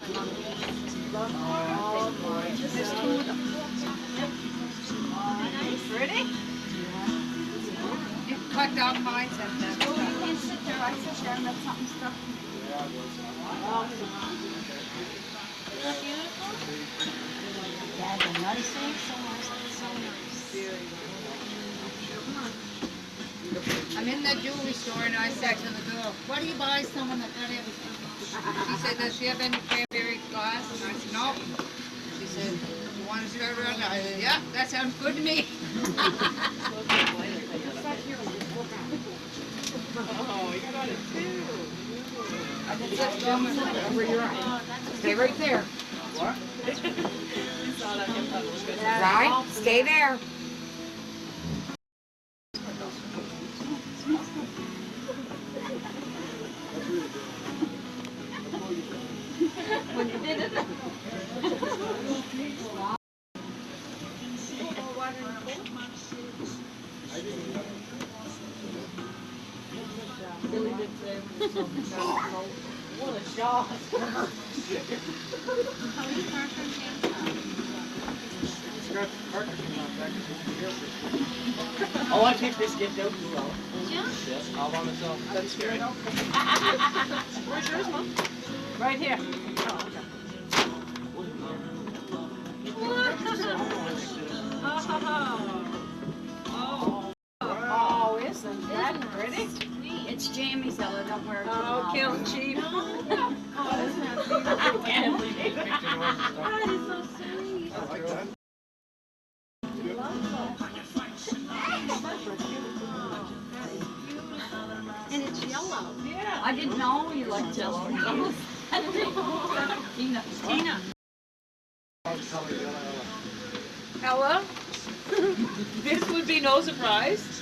Ready? You can cut down pines and then. Oh, you can sit there. I sit there and let something stuck. Beautiful. Yeah, the nice thing. So nice. I'm in the jewelry store and I said to the girl, "What do you buy someone that got everything?" She said, "Does she have any cranberry glass?" And I said, "No." She said, "You want to start around?" I said, "Yeah, that sounds good to me." Oh, you got it too. Stay right there. What? Right? Stay there. When you did it. What a shot. Oh, I think this gets out too well. Yes, all by myself. That's scary. Where's yours, Mom? Right here. Oh, isn't that pretty? It's Jamie's, Ella. Don't wear it. Oh, kill cheap. Oh, isn't that beautiful? I can't believe it. That is so sweet. I like that. And it's yellow. Yeah. I didn't know you liked yellow. Tina. Tina. Ella? This would be no surprise.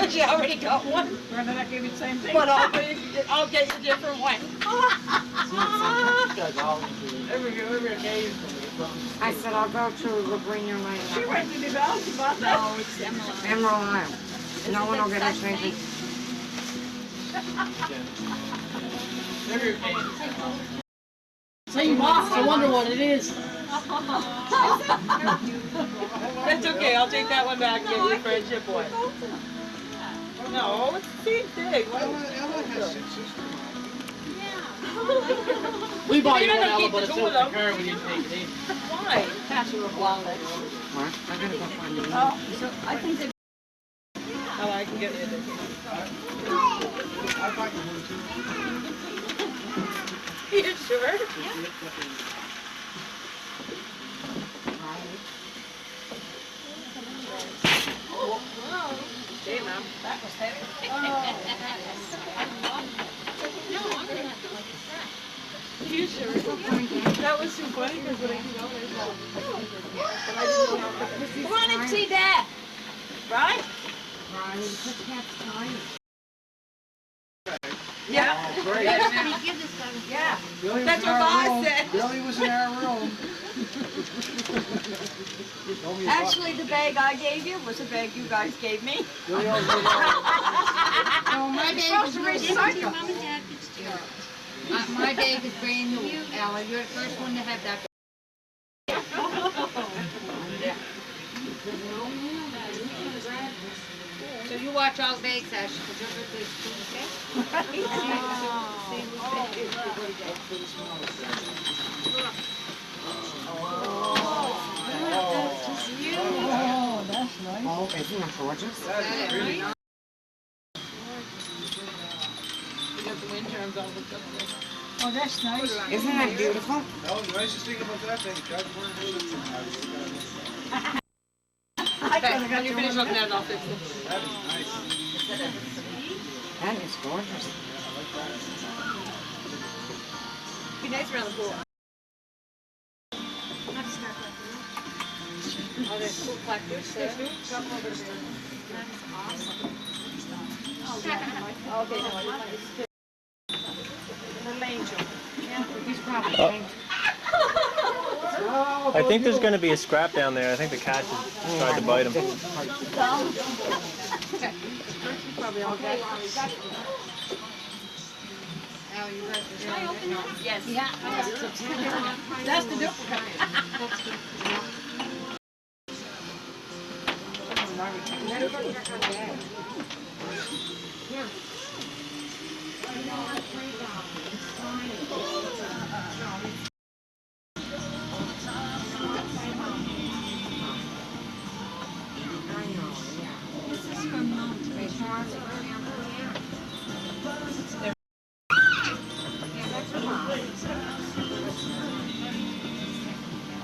She already got one. Brenda, that gave me the same thing. But I'll get you a different one. Every occasion. I said I'll go to Labrina Lane. She went to the house about that. No, it's Emerald. Emerald Isle. No one will get us anything. Every occasion. Same box, I wonder what it is. That's okay, I'll take that one back and get you a friendship one. No, it's the same thing. Ella has 6 sisters. We bought you You're one, gonna Ella, keep but the it's two still of in the them. car when you take it in. Why? Pass you a wallet. What? I gotta go find it. Oh, so I think they. Oh, I can get you this. I thought you would too. You sure? Okay, ma'am. That was heavy. You sure? That was too funny because when I came out, I didn't know how to. Come on and see that. Right? Brian, put Cat's time. Yeah. Great. Yeah. Billy was That's in what our Boss room. said. Billy was in our room. Told me about- Actually, the bag I gave you was the bag you guys gave me. Billy always goes, No, my bag supposed is to really recycle. my bag is brand new, Ella. You're the first one to have that. So you watch all bags, Ash, because you're good with food, Oh, isn't that gorgeous? that is really nice. You got the wind chimes all hooked up there. Oh, that's nice. Isn't that beautiful? Oh, the nicest thing about that thing, Judge weren't really too much. Okay, when you finish looking at it, I'll fix it. That is nice. That is gorgeous. Be nice around the pool. Oh, there's two cactus there. Okay, no, little angel. He's probably pink. I think there's going to be a scrap down there. I think the cat just tried to bite him. Probably all good. Now, Oh, you guys are doing it? No. Yes. Yeah. That's the duplicate.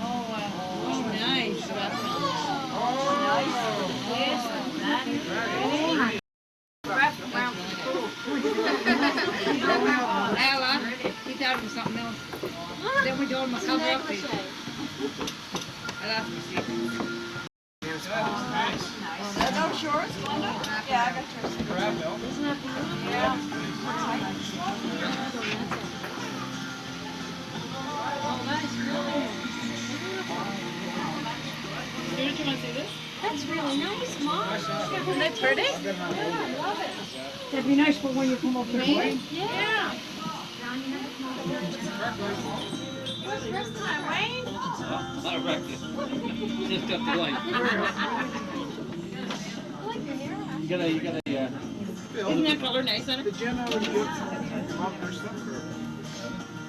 Oh, nice. Ella, he thought it was something else. Then we told him to cover up these. I lost my seat. No shorts, Glenda? Yeah, I got yours. Grab milk. Did you want to see this? That's really nice, Mom. Isn't that pretty? Yeah, I love it. That'd be nice for when you come up here. Me? Yeah. What's the rest of that, Wayne? Not a record. Just up the light. I like your hair. You gotta, Isn't that color nice on it? Did Jen already give Mom her stuff?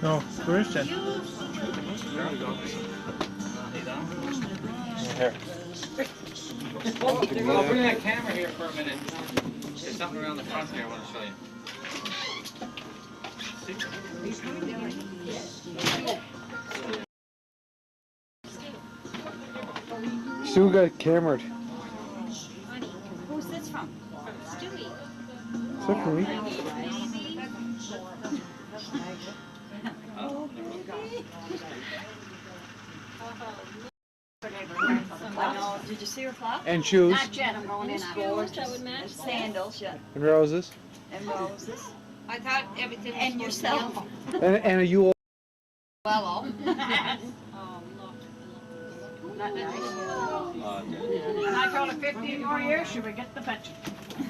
No, where is Jen? Here. I'll bring that camera here for a minute. There's something around the front here I want to show you. Sue got cameraed. Who's this from? Stewie. Is that for me? Oh, did you see her flop? And shoes. Not yet, I'm going in on it. Sandals, yeah, And roses. and roses. I thought everything was And supposed to yourself. And a Yule. Well, Not nice. And I told her 15 more years, she would get the pension.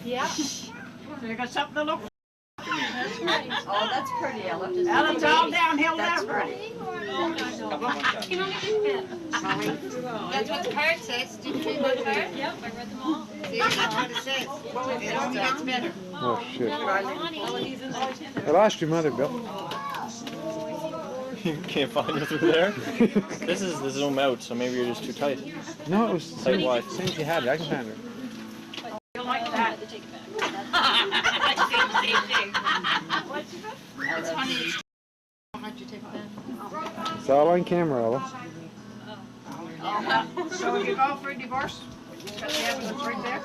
Yeah. So you got something to look for. That's right. Oh, that's pretty, Ella. Alan's all downhill That's now. pretty. that's what the card says. Did you read my card? Yep, I read them all. See, that's what it says. It only gets better. Oh shit. He's in there. I lost your mother, Bill. You can't find her through there. This is the zoom out, so maybe you're just too tight. No, it was the Tight same, wide. same she had it. I can find her. You like that? It's funny. How much you take that? It's all on camera, Ella. So if you go for a divorce, got the evidence right there.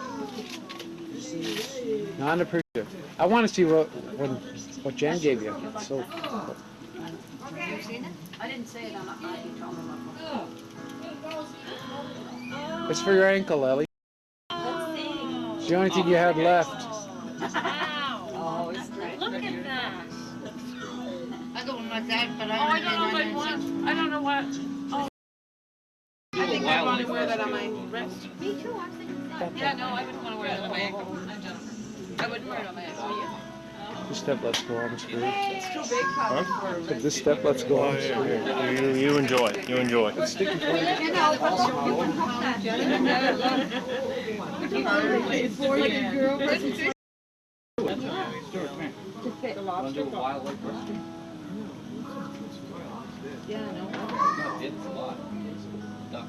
Not the picture. I want to see what Jen gave you. So You seen it? I didn't say it on the you told me. it's for your ankle, Ellie. Let's see. It's the only thing you had left. Oh, it's great. Look at that. I got one like that, but Oh, I don't know if I'd want, I don't know what. I think I want to wear that on my wrist. Me too, I'm thinking that. Yeah, no, I wouldn't want to wear it on my ankle. I wouldn't wear it on my ankle. This step lets go on the screen. It's too big probably for a If this step lets go on the screen. You enjoy. You enjoy. It's sticky for you. For your girl. Want to do a wildlife rescue? Yeah, no. No, it's a lot. Duck.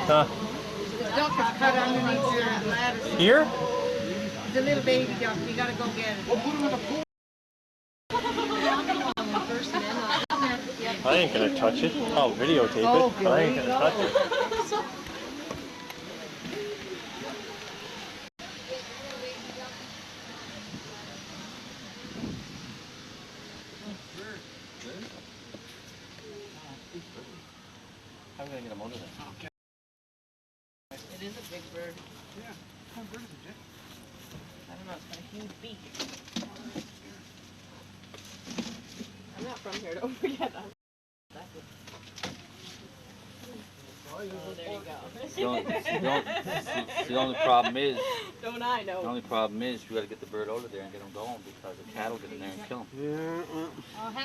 Huh? The duck is cut underneath your lattice. Here? The little baby duck, you gotta go get it. I ain't gonna touch it. I'll videotape it. I ain't gonna touch it. I'm gonna get a motor then. It is a big bird. I don't know, it's got a huge beak. I'm not from here, don't forget that. Oh, there you go. The only problem is Don't I The know? only problem is you gotta get the bird out of there and get him going because the cat'll get in there and kill him. Yeah, well,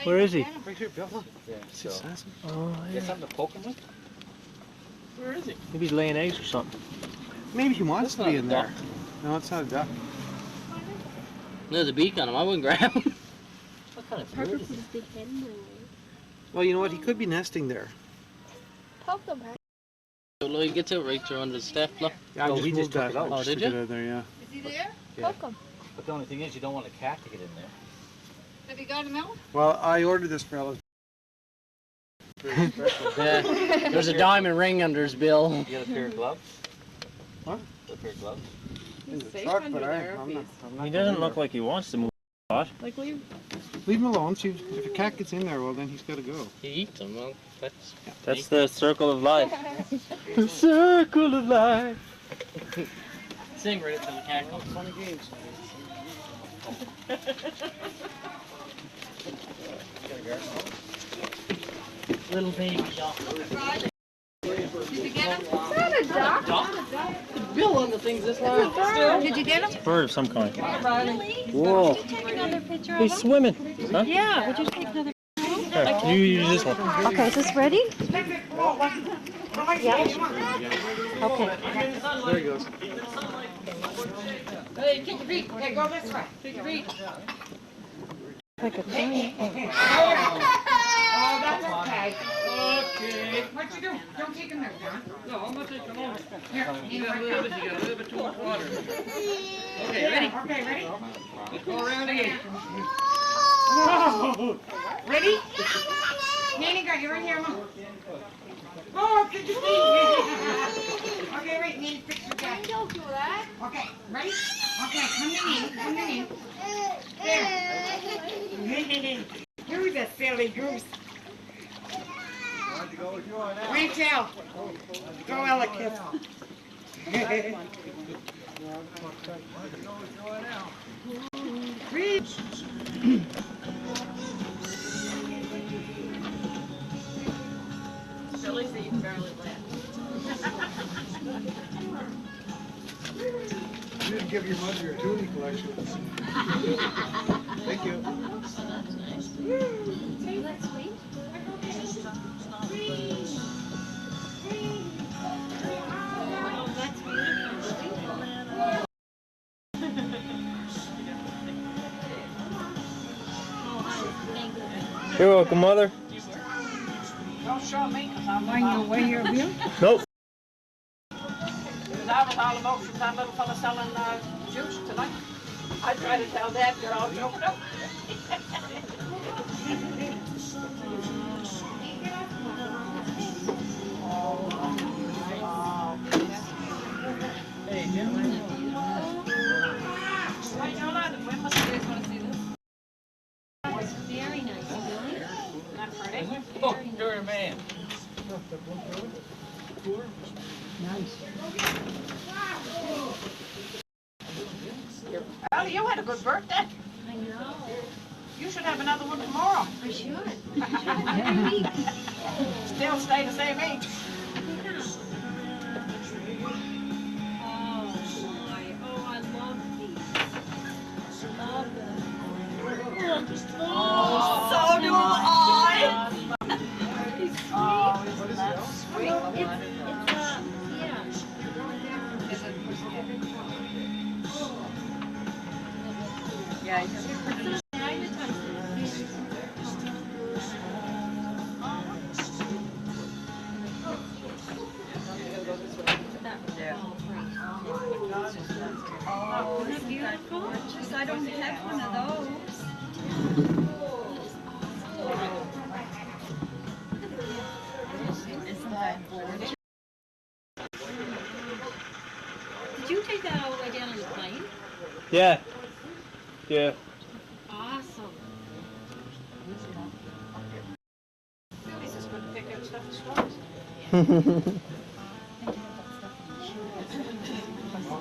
Where is he? right here, Bill. Look. Yeah, It's so. just awesome. Oh, You got something to poke him with? Where is he? maybe he's laying eggs or something. Maybe he wants That's to be not in a there. duck. No, it's not a duck. There's a beak on him. I wouldn't grab him. What kind of bird is it? Well, you know what? He could be nesting there. So Lloyd gets it right through under the step. Look. Yeah, I Oh, just we just moved took that. it out. Oh, did Took you? it out of there, yeah. Is he there? But the only thing is you don't want a cat to get in there. Have you got him out? Well, I ordered this fella. Yeah. There's a diamond ring under his bill. You got a pair of gloves? What? A pair of gloves? In the safe truck, under but there if I'm he's- not He going doesn't in look there. like he wants to move a lot. Like leave. Leave him alone. See, if a cat gets in there, well, then he's got to go. He eats them. Well, that's. That's the circle of life. The circle of life. Sing right until the cat comes. Funny games. Little baby duck. Did you get him? Bill on the things this long. Did you get him? Bird of some kind. Riley. Whoa. Take another picture of He's him? swimming. Huh? Yeah, would you take another? Here, you use this one. Okay, is this ready? Yeah. Okay. There he goes. Hey, kick your feet. Hey, go this way. Kick your feet. Like a thing. Oh, that's okay. Okay. What you do? Don't take him there, John. No, I'm gonna take him over. Here, you got a little bit too much water. Okay, ready? Okay, ready? Go around again. Whoa. Ready? Nanny, got you right here, Mom. Oh, kick your feet. Okay, wait, Nanny, fix your back. Don't do that. Okay, ready? Okay, come to me, come to me. There. You're the silly goose. Rachel. Go, Ellicott. Reach. Silly's eating barely left. You didn't give your mother your toolie collection. Thank you. That's sweet. You're welcome, mother. Don't show me, because I'm going your way here, Bill. Nope. Because I was all emotions, that little fella selling juice tonight. I tried to tell Dad, you're all choked up. Very nice, really. Oh, you're a man. Ellie, you had a good birthday. I know. You should have another one tomorrow. I should. Every week. Still stay the same age. Oh my. Oh, I love these. Love them. So do I. Yeah. Oh, isn't it beautiful? Just I don't have one of those. Isn't that gorgeous? Did you take that all the way down on the plane? Yeah. Yeah. Awesome. Billy's just going to pick up stuff as well.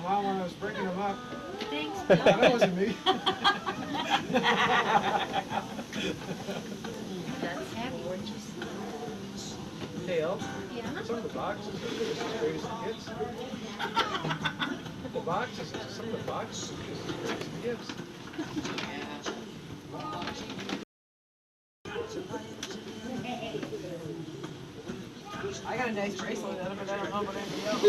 Well, when I was bringing him up, Thanks, that Bill. wasn't me. That's heavy. Hey, El, Yeah. some of the boxes are just as great as it gets. The boxes, some of the boxes, just gifts. I got a nice bracelet out of it, I don't know about anybody else.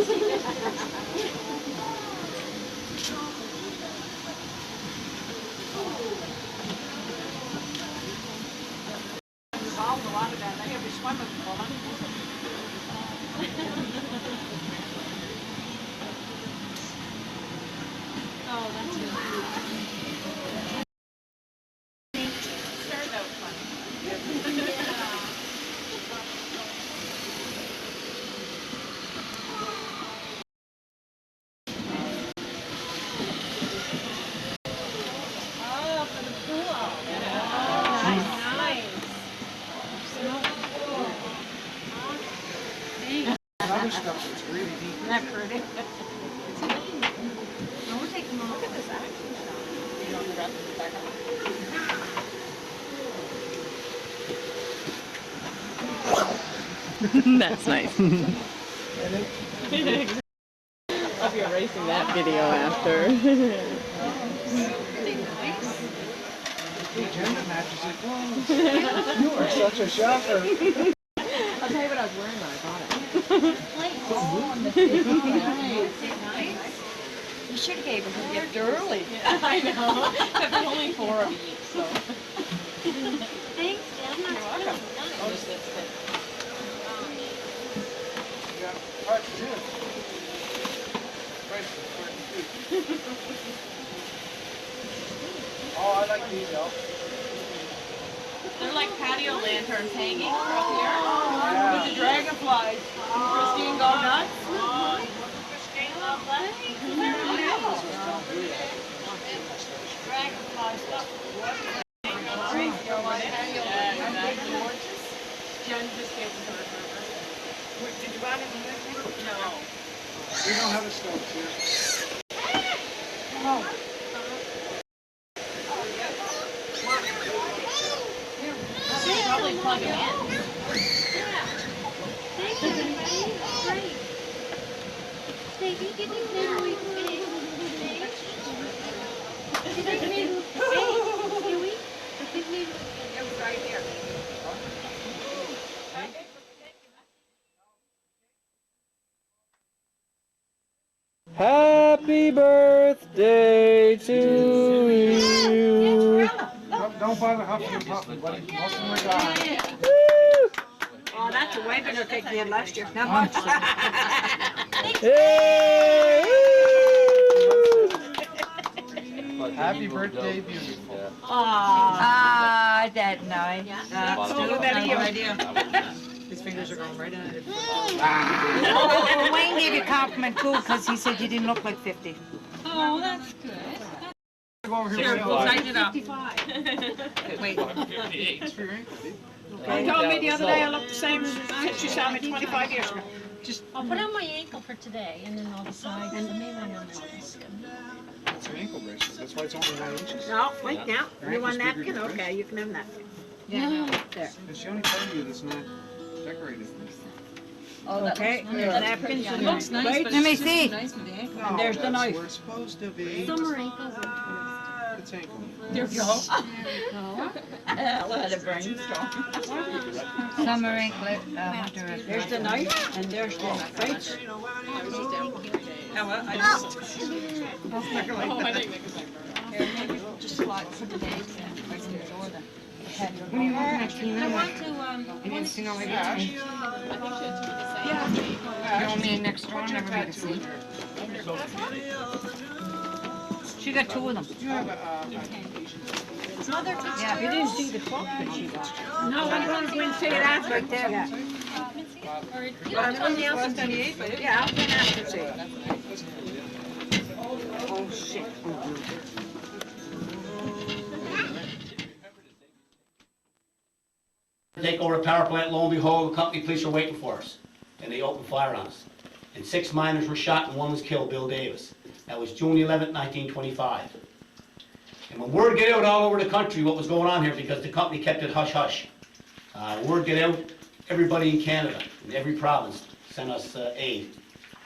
Involved a lot of that, I have to swim with people, Oh, that's good. Started out funny. Oh, for the pool. Nice. Other stuff that's really deep. Isn't that pretty? I want to take a look at this action shot. You know, the rest of the back That's nice. I'll be erasing that video after. Hey, gender matches it. You are such a shocker. I'll tell you what I was wearing when I bought it. You should have gave her a gift early. Yeah, I know. But there's only 4 of each, so. Thanks, Dad. You're welcome. Oh, this is good. Yeah, part 2. Right, part 2. Oh, I like these, though. They're like patio lanterns hanging up here with the dragonflies. Christine go nuts. Christine love that. Dragonfly stuff. Jen just gave them her. Did you buy them? No. We don't have a stove here. Oh. Probably plug it in. Thank you, baby. Great. Baby, get your family big. Did I make a Huey? Did we? It was right here. Happy birthday to you. Don't bother huffing and puffing, buddy. Most of them are gone. Oh, that's a way better cake than you had last year. Not much. Hey! Happy birthday, beautiful. Ah, that nice. That's a good idea. His fingers are going right in it. Oh, Wayne gave you a compliment too, because he said you didn't look like 50. Oh, that's good. Go over here. Here, We'll tighten it up. Wait. You told me the other day I looked the same since you saw me 25 years ago. I'll put on my ankle for today, and then I'll decide. And maybe I know this. It's an ankle bracelet. That's why it's only 9 inches. No, wait now. Your You want ankle's bigger napkin? than Okay, you can have napkin. Yeah. There. It's the only part of you that's not decorated. Okay, there's napkins. It looks nice, Wait, but let me it's just see. nice with the ankle. And there's the That's knife. where it's supposed to be. Summer ankles are It's ankle. There you go. twist. I'll let it brainstorm. Summer anklet, winter. There's the knife, and there's the plates. Oh, well, I just. Oh, I didn't make a thing. Here, maybe just slot for the days and I can store them. What are you looking at, Tina? I want to, Anything over here? I think should do the same. You want me next door, never to see. She got 2 of them. Mother, Yeah, you didn't see the clock that she got. No, I'm going to go and see it after. Right there. or, I'm going to ask them. Yeah, I'll come after see. Oh, shit. Take over a power plant, lo and behold, the company police are waiting for us. And they opened fire on us. And 6 miners were shot and 1 was killed, Bill Davis. That was June 11th, 1925. And when word get out all over the country what was going on here, because the company kept it hush-hush, word get out, everybody in Canada, in every province, sent us aid.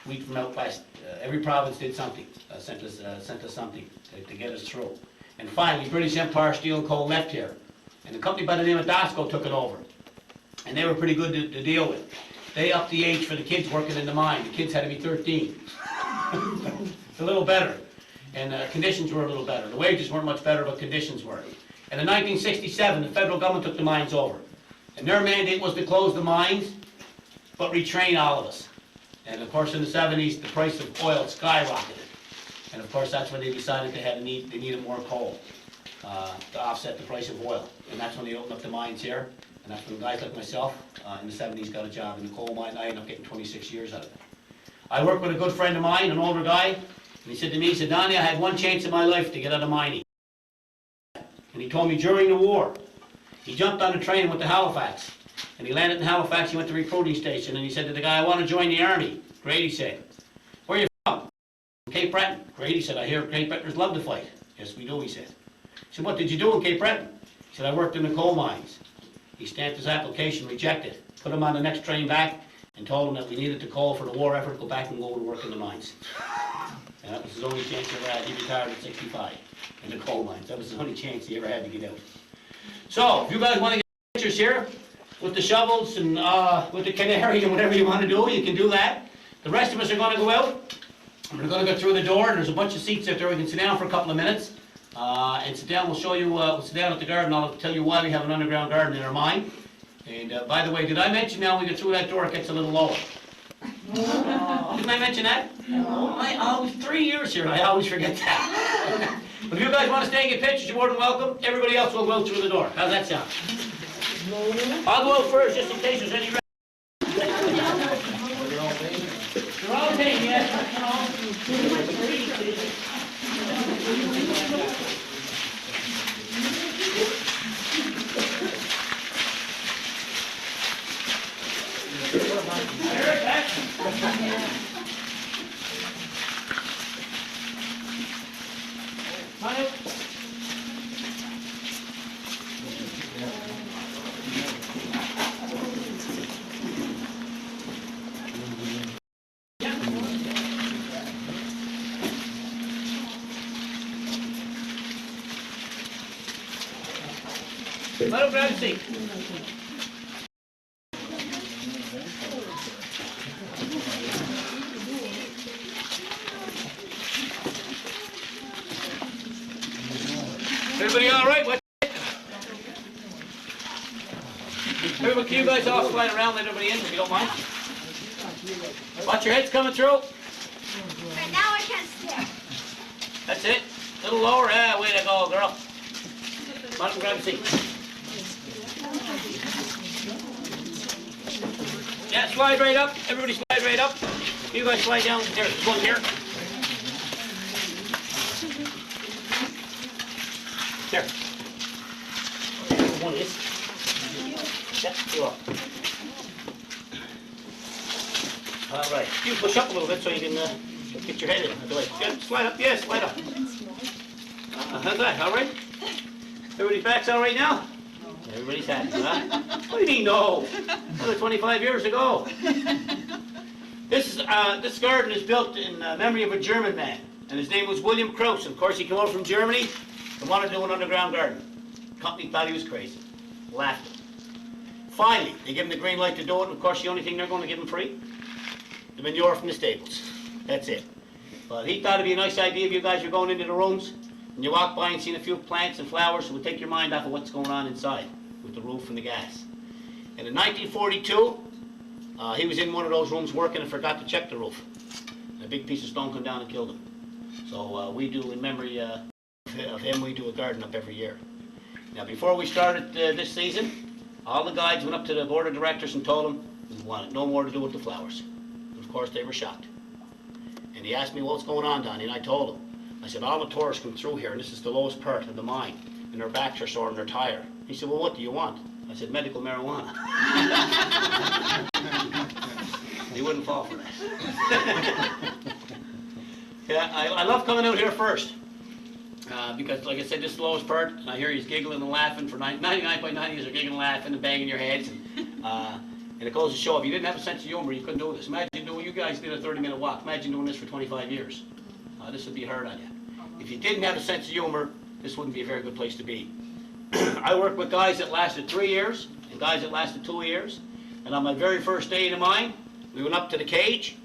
Wheat from out west, every province did something, sent us something to get us through. And finally, British Empire Steel and Coal left here, and a company by the name of Dasco took it over. And they were pretty good to deal with. They upped the age for the kids working in the mine. The kids had to be 13. It's a little better. And conditions were a little better. The wages weren't much better, but conditions were. And in 1967, the federal government took the mines over. And their mandate was to close the mines, but retrain all of us. And of course, in the 70s, the price of oil skyrocketed. And of course, that's when they decided they needed more coal to offset the price of oil. And that's when they opened up the mines here. And that's when guys like myself in the 70s got a job in the coal mine. I ended up getting 26 years out of it. I worked with a good friend of mine, an older guy, and he said to me, he said, Donnie, I had one chance in my life to get out of mining. And he told me during the war, he jumped on a train and went to Halifax. And he landed in Halifax, he went to the recruiting station, and he said to the guy, I want to join the army. Great, he said. Where are you from? Cape Breton. Great, he said, I hear Cape Bretoners love to fight. Yes, we do, he said. He said, what did you do in Cape Breton? He said, I worked in the coal mines. He stamped his application, rejected, put him on the next train back, and told him that we needed the coal for the war effort to go back and go to work in the mines. And that was his only chance he ever had. He retired at 65 in the coal mines. That was the only chance he ever had to get out. So, if you guys want to get pictures here, with the shovels and with the canary and whatever you want to do, you can do that. The rest of us are going to go out. We're going to go through the door, and there's a bunch of seats out there. We can sit down for a couple of minutes. And sit down, we'll show you, we'll sit down at the garden. I'll tell you why we have an underground garden in our mine. And by the way, did I mention now when we get through that door, it gets a little lower? Didn't I mention that? No. I was 3 years here, and I always forget that. But if you guys want to stay and get pictures, you're more than welcome. Everybody else will go through the door. How's that sound? I'll go out first, just in case there's any... They're all taken, yes. Let him grab a seat. Everybody all right? What? Everybody, can you guys all slide around, let everybody in if you don't mind? Watch your heads coming through. Right now I can't stare. That's it. A little lower. Yeah, way to go, girl. Let him grab a seat. Yeah, slide right up. Everybody slide right up. You guys slide down. There's one here. There. One is. Yeah, you are. All right. You push up a little bit so you can get your head in. Good. Slide up. Yeah, slide up. How's that? All right? Everybody's back's all right now? Everybody's happy, huh? What do you mean, no? Another 25 years ago. This garden is built in memory of a German man, and his name was William Krauss. Of course, he came over from Germany and wanted to do an underground garden. The company thought he was crazy. Laughed at him. Finally, they give him the green light to do it, and of course, the only thing they're going to give him free? The manure from the stables. That's it. But he thought it'd be a nice idea if you guys were going into the rooms, and you walk by and see a few plants and flowers, so it would take your mind off of what's going on inside with the roof and the gas. And in 1942, he was in one of those rooms working and forgot to check the roof. And a big piece of stone came down and killed him. So we do, in memory of him, we do a garden up every year. Now, before we started this season, all the guides went up to the board of directors and told them we wanted no more to do with the flowers. And of course, they were shocked. And he asked me, what's going on, Donnie? And I told him. I said, all the tourists come through here, and this is the lowest part of the mine, and their backs are sore and they're tired. He said, well, what do you want? I said, medical marijuana. He wouldn't fall for that. Yeah, I love coming out here first, because, like I said, this is the lowest part, and I hear you giggling and laughing for 99.9 years, are giggling and laughing and banging your heads. And it goes to show, if you didn't have a sense of humor, you couldn't do this. Imagine doing, you guys did a 30-minute walk. Imagine doing this for 25 years. This would be hard on you. If you didn't have a sense of humor, this wouldn't be a very good place to be. I worked with guys that lasted 3 years and guys that lasted 2 years. And on my very first day in the mine, we went up to the cage,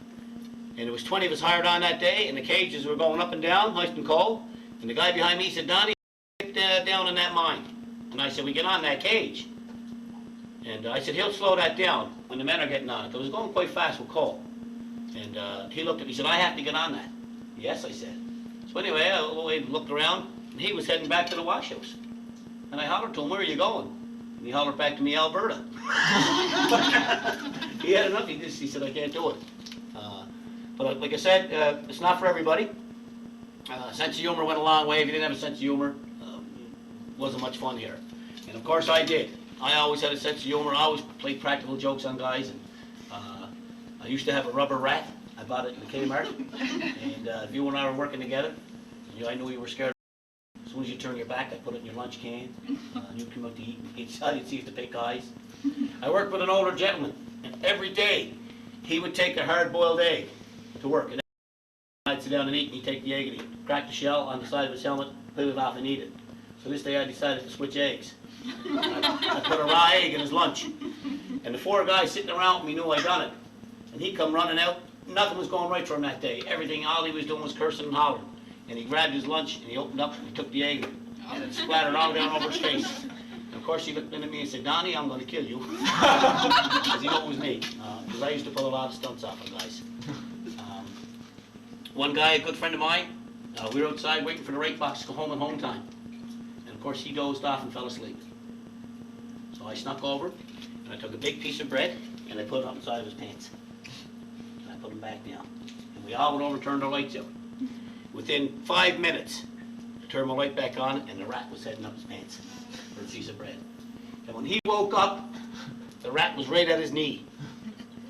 and there was 20 of us hired on that day, and the cages were going up and down, nice and cold. And the guy behind me said, Donnie, get down in that mine. And I said, we get on that cage. And I said, he'll slow that down when the men are getting on it. It was going quite fast with coal. And he looked at me, he said, I have to get on that. Yes, I said. So anyway, I looked around, and he was heading back to the wash house. And I hollered to him, where are you going? And he hollered back to me, Alberta. He had enough, he said, I can't do it. But like I said, it's not for everybody. Sense of humor went a long way. If you didn't have a sense of humor, it wasn't much fun here. And of course I did. I always had a sense of humor. I always played practical jokes on guys. And I used to have a rubber rat. I bought it in the Kmart. And if you and I were working together, I knew you were scared. As soon as you turn your back, I put it in your lunch can. You'd come out to eat. You'd see if to pick eyes. I worked with an older gentleman, and every day he would take a hard-boiled egg to work. And I'd sit down and eat, and he'd take the egg and he'd crack the shell on the side of his helmet, peel it off, and eat it. So this day I decided to switch eggs. I put a raw egg in his lunch. And the 4 guys sitting around me knew I'd done it. And he'd come running out. Nothing was going right for him that day. Everything, all he was doing was cursing and hollering. And he grabbed his lunch, and he opened up, and he took the egg, and it splattered all down over his face. And of course, he looked in at me and said, Donnie, I'm going to kill you. Because he knew it was me. Because I used to pull a lot of stunts off of guys. One guy, a good friend of mine, we were outside waiting for the rake box to go home at home time. And of course, he dozed off and fell asleep. So I snuck over, and I took a big piece of bread, and I put it up inside of his pants. And I put him back down. And we all went over and turned our lights out. Within 5 minutes, I turned my light back on, and the rat was heading up his pants for a piece of bread. And when he woke up, the rat was right at his knee.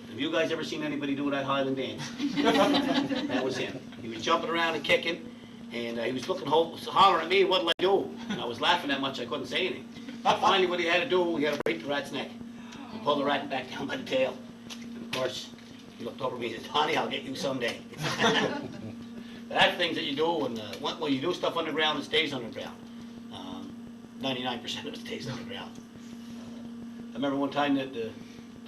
Have you guys ever seen anybody do that Highland dance? That was him. He was jumping around and kicking, and he was looking, hollering at me, what'll I do? And I was laughing that much I couldn't say anything. Finally, what he had to do, he had to break the rat's neck and pull the rat back down by the tail. And of course, he looked over at me and said, Donnie, I'll get you someday. That's things that you do, and when you do stuff underground, it stays underground. 99% of it stays underground. I remember one time that the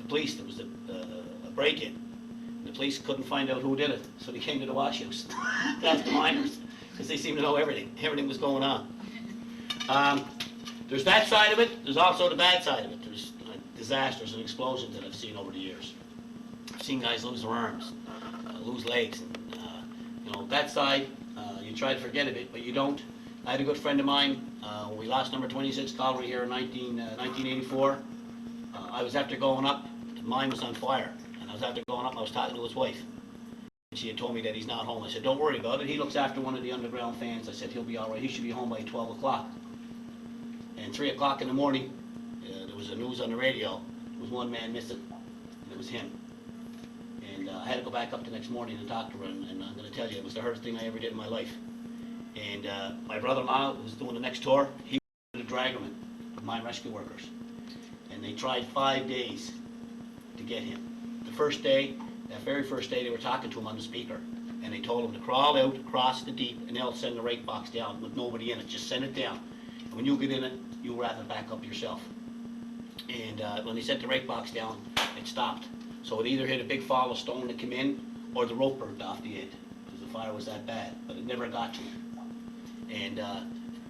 police, there was a break-in. The police couldn't find out who did it, so they came to the wash house. That's the miners, because they seemed to know everything. Everything was going on. There's that side of it. There's also the bad side of it. There's disasters and explosions that I've seen over the years. I've seen guys lose their arms, lose legs, and that side, you try to forget of it, but you don't. I had a good friend of mine, when we lost number 26 Cavalry here in 1984. I was after going up, the mine was on fire, and I was after going up, I was talking to his wife. And she had told me that he's not home. I said, don't worry about it, he looks after one of the underground fans. I said, he'll be all right, he should be home by 12 o'clock. And 3 o'clock in the morning, there was a news on the radio, there was one man missing, and it was him. And I had to go back up the next morning and talk to her, and I'm going to tell you, it was the hardest thing I ever did in my life. And my brother-in-law was doing the next tour. He was a dragoman of mine rescue workers. And they tried 5 days to get him. The first day, that very first day, they were talking to him on the speaker. And they told him to crawl out, across the deep, and they'll send the rake box down with nobody in it. Just send it down. And when you get in it, you wrap it back up yourself. And when they sent the rake box down, it stopped. So it either hit a big fall of stone that came in, or the rope burnt off the end, because the fire was that bad, but it never got to him. And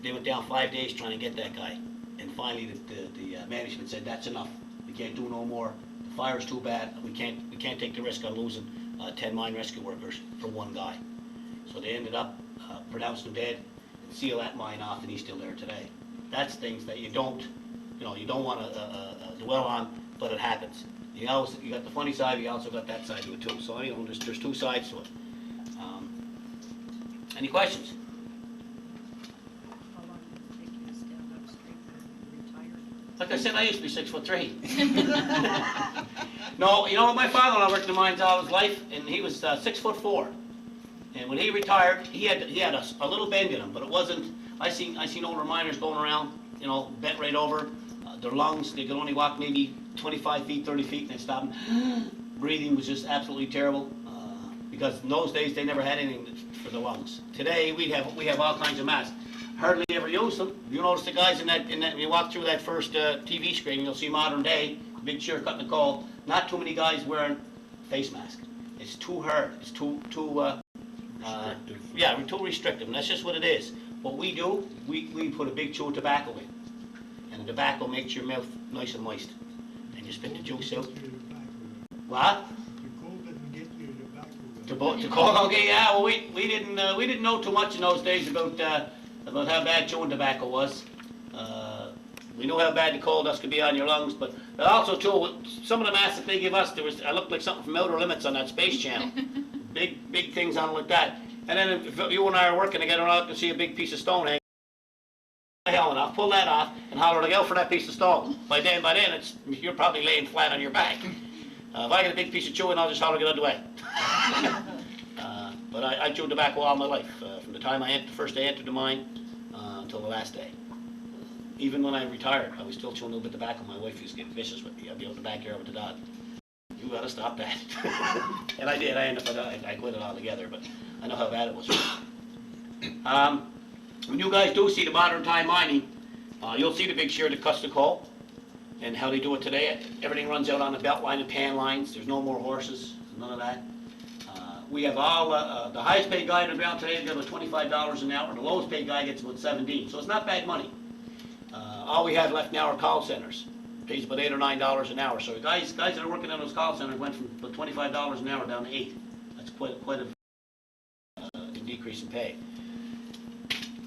they went down 5 days trying to get that guy. And finally the management said, that's enough. We can't do no more. The fire's too bad. We can't take the risk on losing 10 mine rescue workers for one guy. So they ended up pronounced him dead and seal that mine off, and he's still there today. That's things that you don't want to dwell on, but it happens. You got the funny side, you also got that side to it too. So there's 2 sides to it. Any questions? Like I said, I used to be 6'3". No, my father-in-law worked in the mines all his life, and he was 6'4". And when he retired, he had a little bend in him, but it wasn't. I seen older miners going around, bent right over. their lungs, they could only walk maybe 25 feet, 30 feet, and they'd stop. Breathing was just absolutely terrible, because in those days they never had anything for the lungs. Today we have all kinds of masks. Hardly ever use them. You notice the guys in that when you walk through that first TV screen, you'll see modern day, big chair cutting the call. Not too many guys wearing face masks. It's too hard. It's too yeah, we're too restrictive, and that's just what it is. What we do, we put a big chew of tobacco in, and the tobacco makes your mouth nice and moist, and you spit the juice out. What? The cold, okay, yeah. Well, we didn't know too much in those days about how bad chewing tobacco was. We knew how bad the coal dust could be on your lungs, but also too, some of the masks that they give us, I looked like something from Outer Limits on that Space Channel. Big things on it like that. And then if you and I are working together and I can see a big piece of stone hanging the helmet off, pull that off and holler like, out for that piece of stone. By then you're probably laying flat on your back. If I get a big piece of chewing, I'll just holler, get out of the way. But I chewed tobacco all my life, from the time the first day I entered the mine until the last day. Even when I retired, I was still chewing a little bit of tobacco. My wife used to get vicious with me. I'd be out in the backyard with the dog. You gotta stop that. And I did. I quit it altogether, but I know how bad it was. When you guys do see the modern time mining, you'll see the big shear that cuts the coal and how they do it today. Everything runs out on the belt line and pan lines. There's no more horses, none of that. We have all, the highest paid guy in the ground today gets about $25 an hour. The lowest paid guy gets about 17. So it's not bad money. All we have left now are call centers. Pays about $8 or $9 an hour. So guys that are working in those call centers went from about $25 an hour down to $8. That's quite a decrease in pay.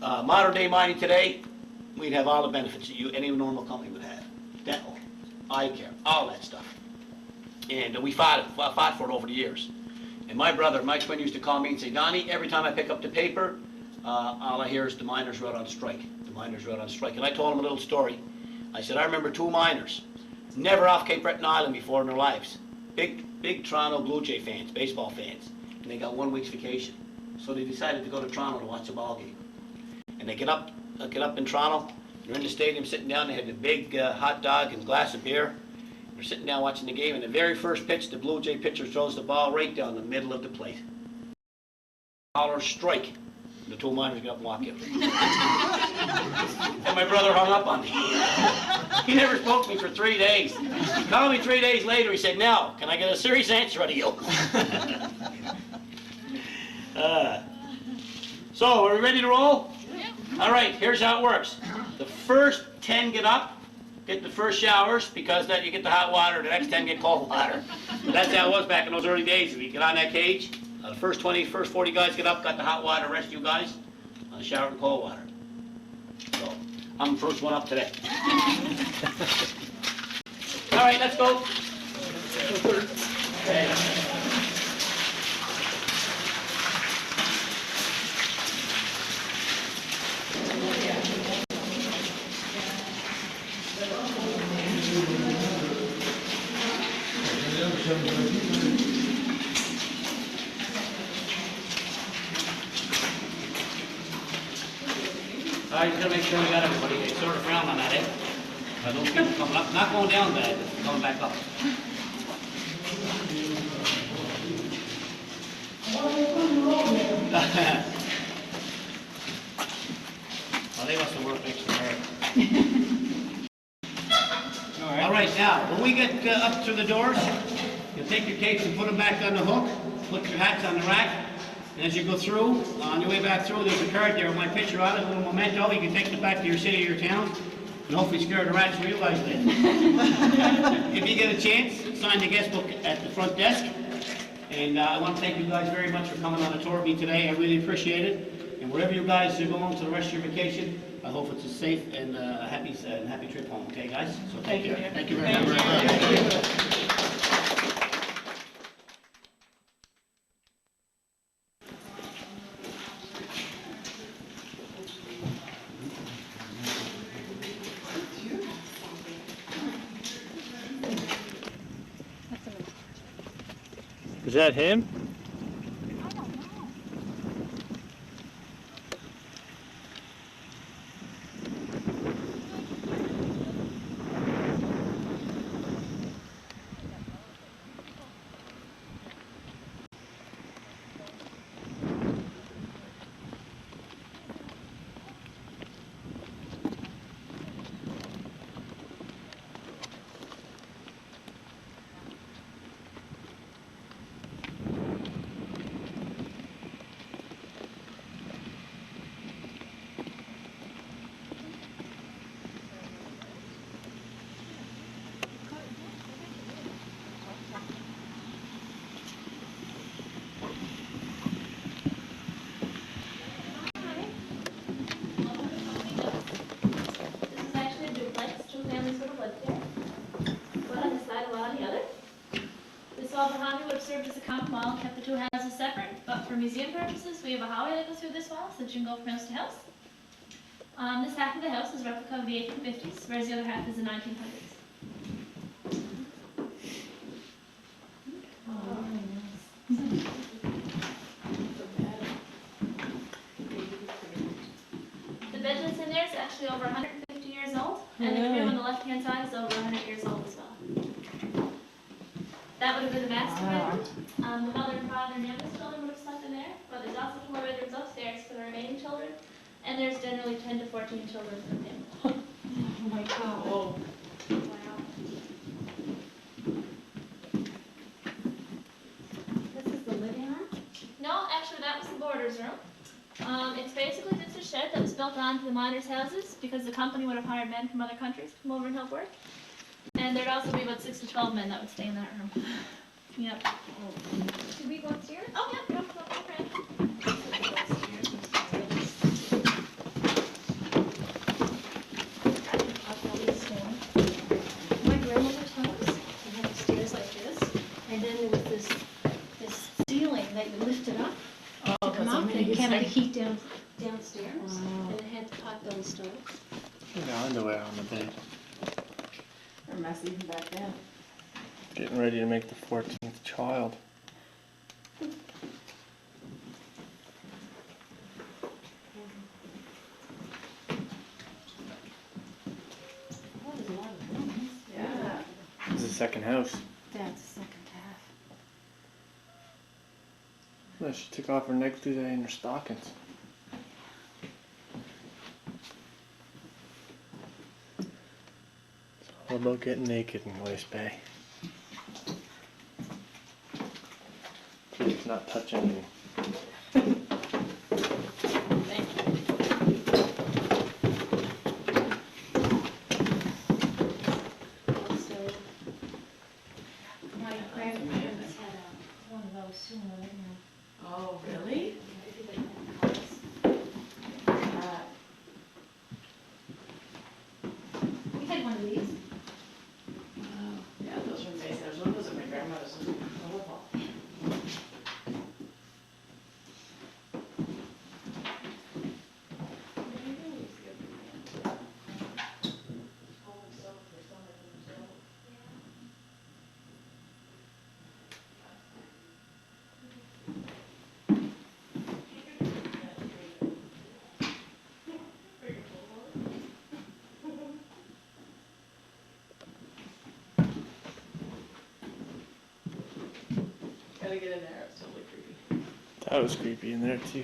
Modern day mining today, we'd have all the benefits that any normal company would have. Dental, eye care, all that stuff. And we fought for it over the years. And my twin used to call me and say, Donnie, every time I pick up the paper, all I hear is the miners are out on strike. The miners are out on strike. And I told him a little story. I said, I remember 2 miners, never off Cape Breton Island before in their lives. Big Toronto Blue Jay fans, baseball fans. And they got 1 week's vacation. So they decided to go to Toronto to watch a ball game. And they get up in Toronto, they're in the stadium sitting down, they had the big hot dog and glass of beer. They're sitting down watching the game, and the very first pitch, the Blue Jay pitcher throws the ball right down the middle of the plate. Holler, strike. The 2 miners get up and walk out. And my brother hung up on me. He never spoke to me for 3 days. He called me 3 days later, he said, now, can I get a serious answer out of you? So, are we ready to roll? All right, here's how it works. The first 10 get up, get the first showers, because then you get the hot water, the next 10 get cold water. That's how it was back in those early days. If you get on that cage, the first 40 guys get up, got the hot water, rest of you guys, shower in cold water. So, I'm the first one up today. All right, let's go. Okay. All right, just gotta make sure we got everybody. They sort of frown on that, eh? Those people coming up, not going down bad, but coming back up. Well, they must have worked extra hard. All right, now, when we get up through the doors, you'll take your capes and put them back on the hook, put your hats on the rack, and as you go through, on your way back through, there's a card there with my picture on it, a little memento. You can take it back to your city or your town, and hopefully scare the rats where you guys live. If you get a chance, sign the guest book at the front desk. And I want to thank you guys very much for coming on a tour with me today. I really appreciate it. And wherever you guys are going to the rest of your vacation, I hope it's a safe and happy trip home. Okay, guys? So thank you. Thank you very much. Thank you. Is that him? would have served as a common wall and kept the two houses separate, but for museum purposes, we have a hallway that goes through this wall, so that you can go from house to house. This half of the house is a replica of the 1850s, whereas the other half is the 1900s. The bed that's in there is actually over 150 years old, and the crib on the left-hand side is over 100 years old as well. That would have been the master bedroom. The mother and father and youngest children would have slept in there, but there's also 4 bedrooms upstairs for the remaining children, and there's generally 10 to 14 children per family. Oh my God. Oh. This is the living room? No, actually that was the boarders' room. It's basically just a shed that was built onto the miners' houses because the company would have hired men from other countries to come over and help work. And there'd also be about 6 to 12 men that would stay in that room. Yep. Should we go upstairs? Oh, yeah, go, go, go, Fran. My grandmother's house, they had the stairs like this, and then there was this ceiling that you lifted up to come up, and it kept the heat downstairs, and it had the pot-belly stove. Look at underwear on the bed. They're messy even back then. Getting ready to make the 14th child. Yeah. This is the second house. That's the second half. Well, she took off her necklace and her stockings. It's all about getting naked in West Bay. Please not touch anything. So, my grandparents had one of those sooner, you know. Oh, really? We had one of these. Yeah, those are amazing. There's one of those at my grandmother's. Wonderful. Gotta get in there. It's totally creepy. That was creepy in there too.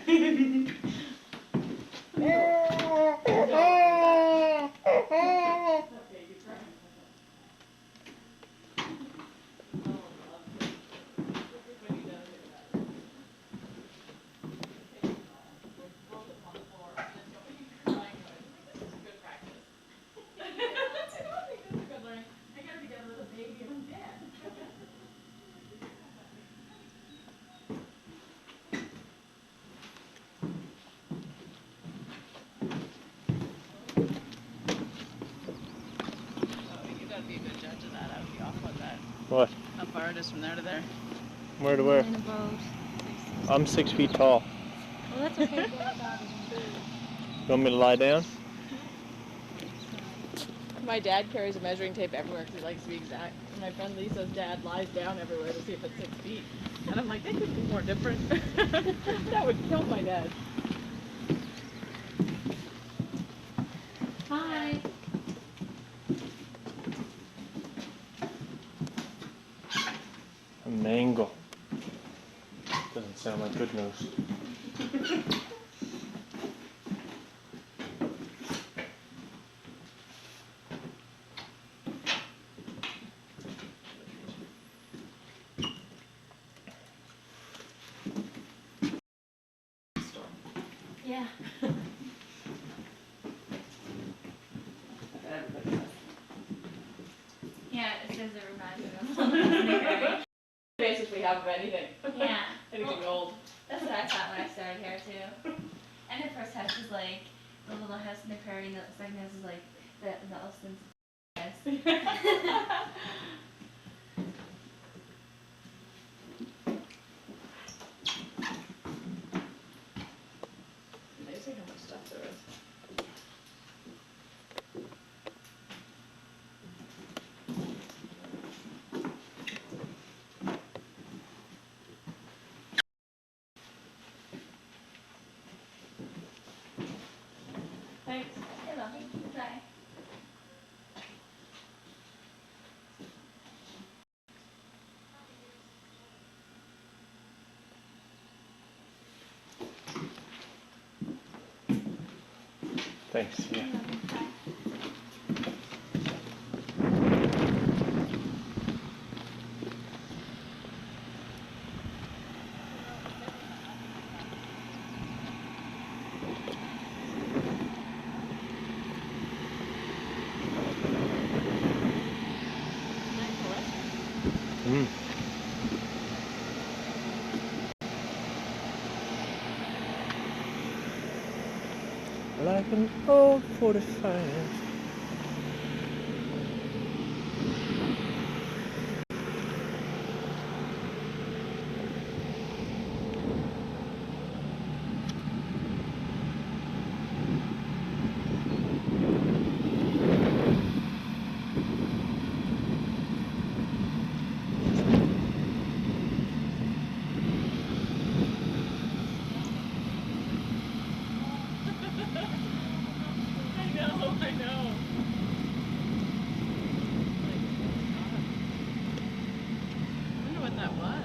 You gotta be a good judge of that. I would be off on that. What? How far it is from there to there? Where to where? In about, I'm 6 feet tall. well, that's okay. You want me to lie down? My dad carries a measuring tape everywhere because he likes to be exact. And my friend Lisa's dad lies down everywhere to see if it's 6 feet. And I'm like, that could be more different. That would kill my dad. Hi. A mango. Doesn't sound like good news. Yeah. Yeah, it says it reminds me of something. Basis we have of anything. Yeah. Anything old. That's what I thought when I started here too. And the first house is like the little house in the prairie, and the second house is like the Elston's house. Thanks. Yeah. Mm. Like an old 45. I know. I wonder what that was.